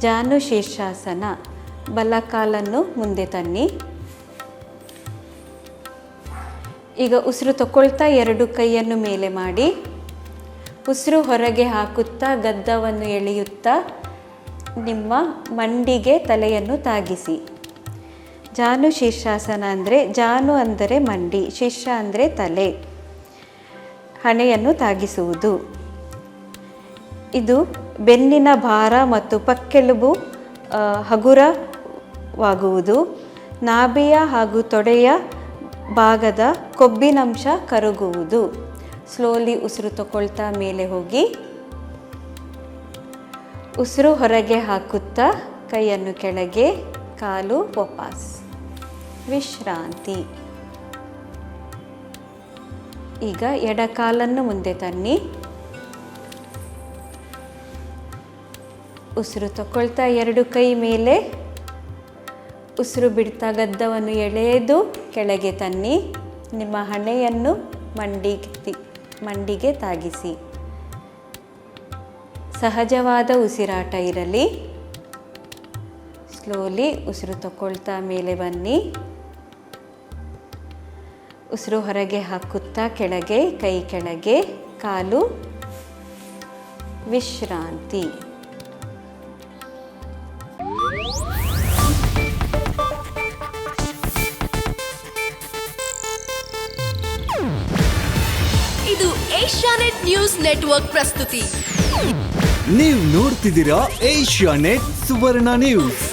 ಜಾನು ಶೀರ್ಷಾಸನ. ಬಲಕಾಲನ್ನು ಮುಂದೆ ತನ್ನಿ. ಈಗ ಉಸಿರು ತಗೊಳ್ತಾ 2 ಕೈಯನ್ನು ಮೇಲೆ ಮಾಡಿ, ಉಸಿರು ಹೊರಗೆ ಹಾಕುತ್ತಾ ಗದ್ದವನ್ನು ಎಳೆಯುತ್ತಾ ನಿಮ್ಮ ಮಂಡಿಗೆ ತಲೆಯನ್ನು ತಾಗಿಸಿ. ಜಾನು ಶೀರ್ಷಾಸನ ಅಂದರೆ, ಜಾನು ಅಂದರೆ ಮಂಡಿ, ಶೀರ್ಷ ಅಂದರೆ ತಲೆ, ಹಣೆಯನ್ನು ತಾಗಿಸುವುದು. ಇದು ಬೆನ್ನಿನ ಭಾರ ಮತ್ತು ಪಕ್ಕೆಲುಬು ಹಗುರವಾಗುವುದು. ನಾಭಿಯ ಹಾಗೂ ತೊಡೆಯ ಭಾಗದ ಕೊಬ್ಬಿನಂಶ ಕರಗುವುದು. ಸ್ಲೋಲಿ ಉಸಿರು ತಗೊಳ್ತಾ ಮೇಲೆ ಹೋಗಿ, ಉಸಿರು ಹೊರಗೆ ಹಾಕುತ್ತಾ ಕೈಯನ್ನು ಕೆಳಗೆ, ಕಾಲು ವಾಪಸ್. ವಿಶ್ರಾಂತಿ. ಈಗ ಎಡಕಾಲನ್ನು ಮುಂದೆ ತನ್ನಿ. ಉಸಿರು ತಗೊಳ್ತಾ 2 ಕೈ ಮೇಲೆ, ಉಸಿರು ಬಿಡ್ತಾ ಗದ್ದವನ್ನು ಎಳೆದು ಕೆಳಗೆ ತನ್ನಿ. ನಿಮ್ಮ ಹಣೆಯನ್ನು ಮಂಡಿಗೆ ತಾಗಿಸಿ. ಸಹಜವಾದ ಉಸಿರಾಟ ಇರಲಿ. ಸ್ಲೋಲಿ ಉಸಿರು ತಗೊಳ್ತಾ ಮೇಲೆ ಬನ್ನಿ. ಉಸಿರು ಹೊರಗೆ ಹಾಕುತ್ತಾ ಕೆಳಗೆ, ಕೈ ಕೆಳಗೆ, ಕಾಲು. ವಿಶ್ರಾಂತಿ. ಇದು ಏಷ್ಯಾನೆಟ್ ನ್ಯೂಸ್ ನೆಟ್ವರ್ಕ್ ಪ್ರಸ್ತುತಿ. ನೀವು ನೋಡ್ತಿದ್ದೀರಾ ಏಷ್ಯಾನೆಟ್ ಸುವರ್ಣ ನ್ಯೂಸ್.